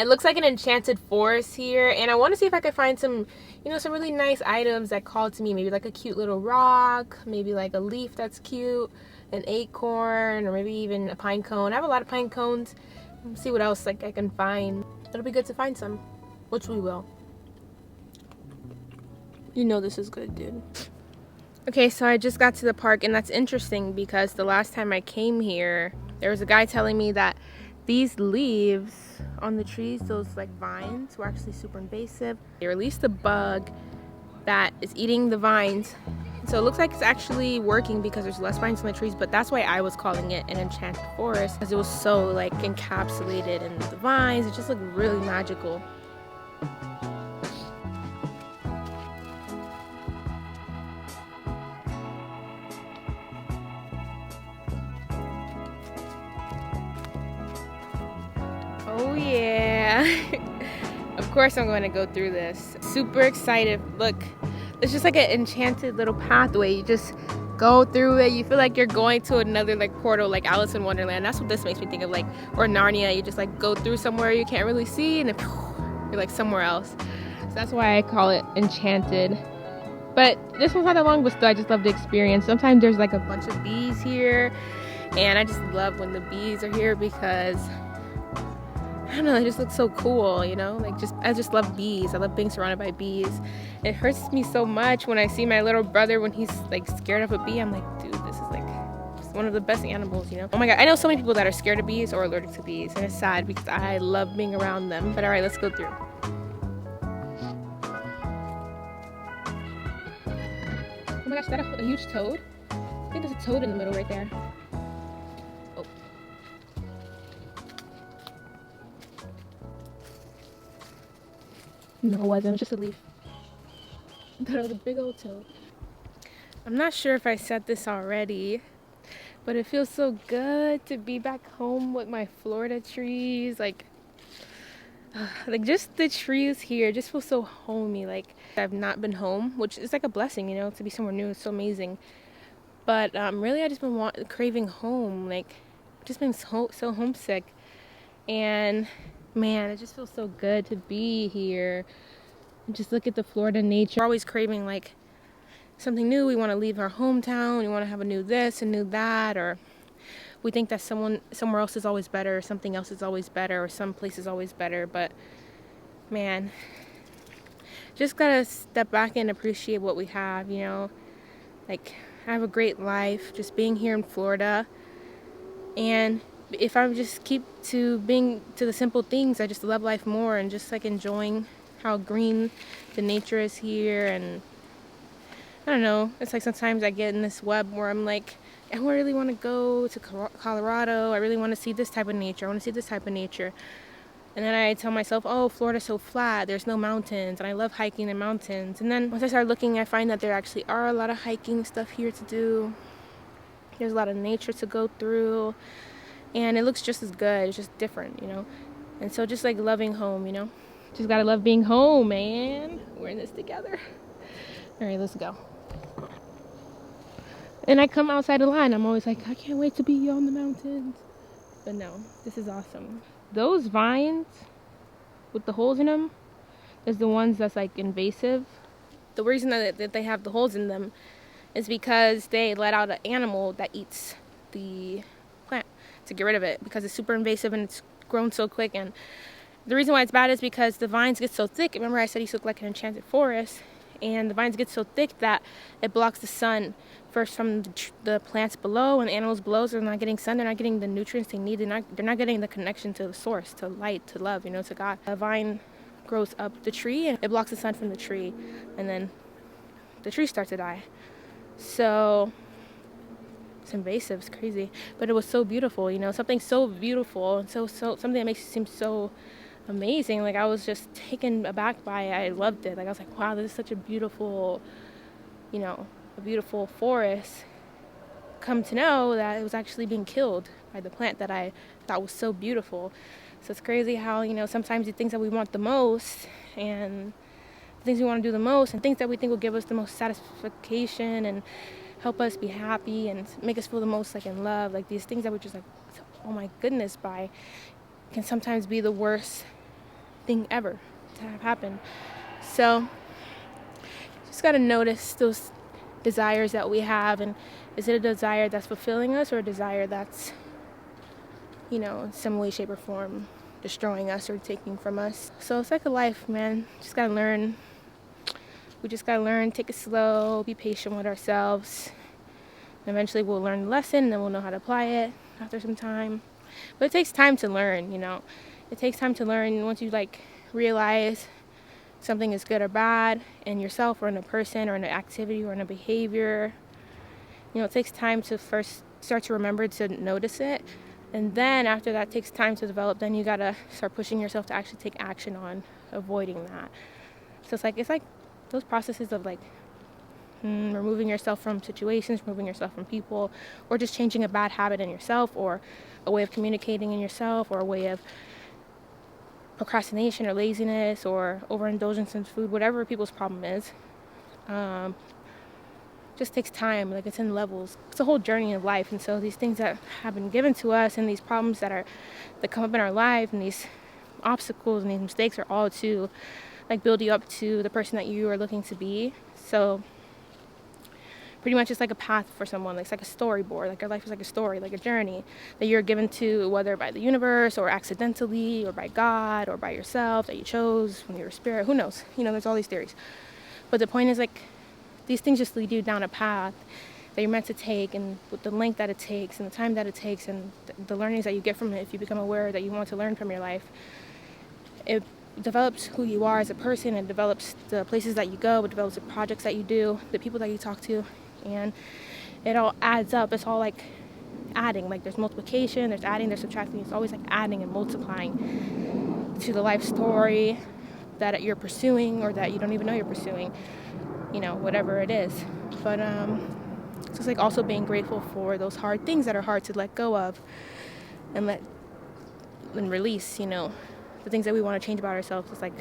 It looks like an enchanted forest here, and I want to see if I could find some, you know, some really nice items that call to me. Maybe like a cute little rock, maybe like a leaf that's cute, an acorn, or maybe even a pine cone. I have a lot of pine cones. Let's see what else like I can find. It'll be good to find some, which we will. You know this is good, dude. Okay, so I just got to the park, and that's interesting because the last time I came here, there was a guy telling me that these leaves on the trees, those like vines, were actually super invasive. They released a bug that is eating the vines. So it looks like it's actually working because there's less vines on the trees, but that's why I was calling it an enchanted forest, because it was so like encapsulated in the vines. It just looked really magical. Oh yeah. Of course I'm going to go through this. Super excited. Look, it's just like an enchanted little pathway. You just go through it. You feel like you're going to another like portal, like Alice in Wonderland. That's what this makes me think of, like, or Narnia. You just like go through somewhere you can't really see, and then you're like somewhere else. So that's why I call it enchanted. But this one's not that long, but still I just love the experience. Sometimes there's like a bunch of bees here, and I just love when the bees are here because I don't know, they just look so cool, you know? Like, I just love bees. I love being surrounded by bees. It hurts me so much when I see my little brother when he's like scared of a bee. I'm like, dude, this is like just one of the best animals, you know? Oh my god, I know so many people that are scared of bees or allergic to bees, and it's sad because I love being around them. But all right, let's go through. Oh my gosh, is that a huge toad? I think there's a toad in the middle right there. Oh. No, it wasn't. It was just a leaf. That was a big old toad. I'm not sure if I said this already, but it feels so good to be back home with my Florida trees. Like just the trees here just feel so homey. Like I've not been home, which is like a blessing, you know, to be somewhere new. It's so amazing. But really, I just been craving home. Like, just been so homesick, and man, it just feels so good to be here. Just look at the Florida nature. We're always craving like something new. We want to leave our hometown. We want to have a new this and new that, or we think that somewhere else is always better, or something else is always better, or some place is always better. But man, just gotta step back and appreciate what we have, you know. Like, I have a great life just being here in Florida, and if I just keep to being to the simple things, I just love life more, and just like enjoying how green the nature is here. And I don't know, it's like sometimes I get in this web where I'm like, I really want to go to Colorado. I really want to see this type of nature. I want to see this type of nature. And then I tell myself, oh, Florida's so flat, there's no mountains, and I love hiking in mountains. And then once I start looking, I find that there actually are a lot of hiking stuff here to do. There's a lot of nature to go through, and it looks just as good. It's just different, you know. And so just like loving home, you know. Just gotta love being home, man. We're in this together. All right, let's go. And I come outside a lot, and I'm always like, I can't wait to be on the mountains. But no, this is awesome. Those vines with the holes in them is the ones that's like invasive. The reason that they have the holes in them is because they let out an animal that eats the plant to get rid of it, because it's super invasive and it's grown so quick. And the reason why it's bad is because the vines get so thick. Remember I said you look like an enchanted forest, and the vines get so thick that it blocks the sun first from the plants below and the animals below. So they're not getting sun, they're not getting the nutrients they need, they're not getting the connection to the source, to light, to love, you know, to God. A vine grows up the tree and it blocks the sun from the tree, and then the tree starts to die. So it's invasive, it's crazy, but it was so beautiful, you know, something so beautiful, and so something that makes it seem so amazing. Like, I was just taken aback by it. I loved it. Like, I was like, wow, this is such a beautiful, you know, a beautiful forest. Come to know that it was actually being killed by the plant that I thought was so beautiful. So it's crazy how, you know, sometimes the things that we want the most, and the things we want to do the most, and things that we think will give us the most satisfaction and help us be happy and make us feel the most like in love, like these things that we're just like, oh my goodness, by, can sometimes be the worst thing ever to have happened. So just got to notice those desires that we have, and is it a desire that's fulfilling us, or a desire that's, in some way, shape, or form destroying us or taking from us. So it's like a life, man. Just gotta learn. We just gotta learn, take it slow, be patient with ourselves. And eventually we'll learn the lesson, and then we'll know how to apply it after some time. But it takes time to learn, It takes time to learn. Once you realize something is good or bad in yourself or in a person or in an activity or in a behavior, it takes time to first start to remember to notice it. And then after that takes time to develop, then you gotta start pushing yourself to actually take action on avoiding that. So it's like those processes of removing yourself from situations, removing yourself from people, or just changing a bad habit in yourself, or a way of communicating in yourself, or a way of procrastination or laziness or overindulgence in food, whatever people's problem is. Just takes time. It's in levels. It's a whole journey of life. And so these things that have been given to us, and these problems that come up in our life, and these obstacles and these mistakes are all to build you up to the person that you are looking to be. So pretty much it's like a path for someone. It's like a storyboard. Your life is like a story, like a journey that you're given to, whether by the universe or accidentally or by God or by yourself, that you chose when you were a spirit. Who knows? There's all these theories. But the point is these things just lead you down a path that you're meant to take, and with the length that it takes and the time that it takes and the learnings that you get from it, if you become aware that you want to learn from your life, it develops who you are as a person. It develops the places that you go. It develops the projects that you do, the people that you talk to, and it all adds up. It's all adding. There's multiplication, there's adding, there's subtracting. It's always adding and multiplying to the life story that you're pursuing, or that you don't even know you're pursuing. Whatever it is. But so it's also being grateful for those hard things that are hard to let go of and release, the things that we want to change about ourselves. It's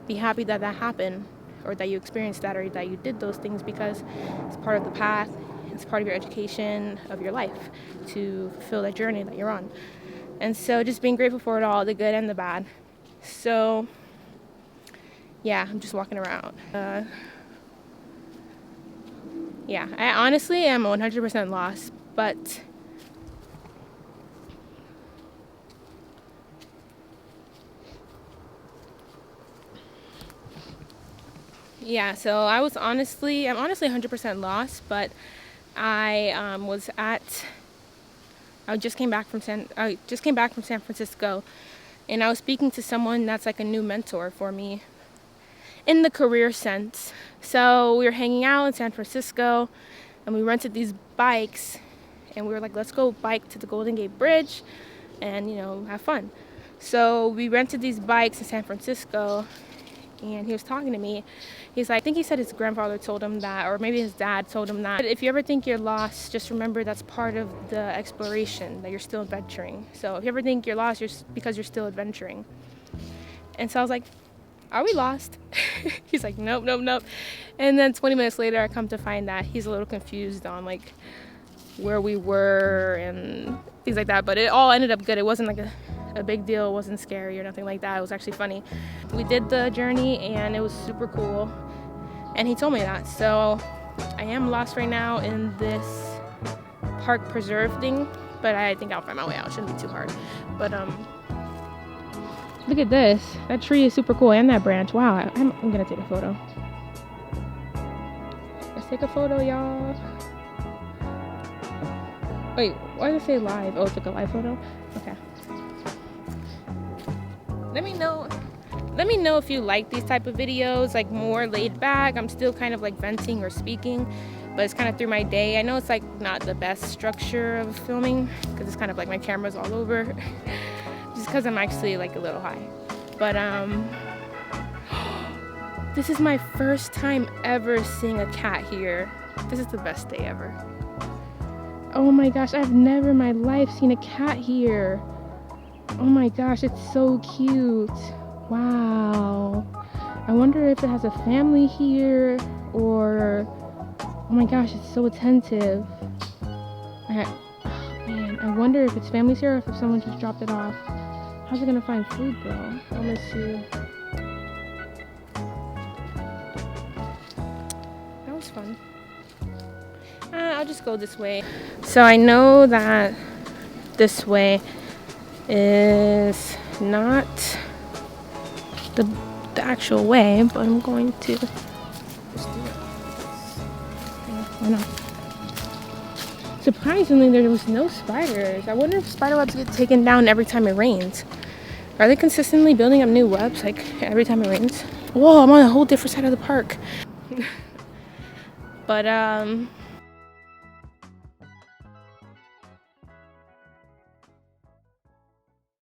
be happy that happened, or that you experienced that, or that you did those things, because it's part of the path, it's part of your education of your life to fulfill that journey that you're on. And so just being grateful for it all, the good and the bad. So yeah, I'm just walking around. Yeah, I honestly am 100% lost, but yeah, so I'm honestly 100% lost, but I just came back from San Francisco, and I was speaking to someone that's a new mentor for me in the career sense. So we were hanging out in San Francisco, and we rented these bikes, and we were let's go bike to the Golden Gate Bridge and have fun. So we rented these bikes in San Francisco, and he was talking to me. He's I think he said his grandfather told him that, or maybe his dad told him that, if you ever think you're lost, just remember that's part of the exploration, that you're still adventuring. So if you ever think you're lost, because you're still adventuring. And so I was are we lost? He's nope. And then 20 minutes later, I come to find that he's a little confused on where we were and things like that. But it all ended up good. It wasn't a big deal. It wasn't scary or nothing like that. It was actually funny. We did the journey, and it was super cool. And he told me that. So I am lost right now in this park preserve thing, but I think I'll find my way out. It shouldn't be too hard. But look at this. That tree is super cool, and that branch. Wow, I'm gonna take a photo. Let's take a photo, y'all. Wait, why does it say live? Oh, it's a live photo? Okay. Let me know if you like these type of videos, more laid back. I'm still kind of venting or speaking, but it's kind of through my day. I know it's not the best structure of filming, because it's kind of my camera's all over. Just because I'm actually a little high. But this is my first time ever seeing a cat here. This is the best day ever. Oh my gosh, I've never in my life seen a cat here. Oh my gosh, it's so cute. Wow. I wonder if it has a family here, or oh my gosh, it's so attentive. I wonder if its family's here, or if someone just dropped it off. How's it gonna find food though? I'll miss you. That was fun. I'll just go this way. So I know that this way is not the actual way, but I'm going to just do it. Yeah, why not? Surprisingly, there was no spiders. I wonder if spider webs get taken down every time it rains. Are they consistently building up new webs like every time it rains? Whoa, I'm on a whole different side of the park. But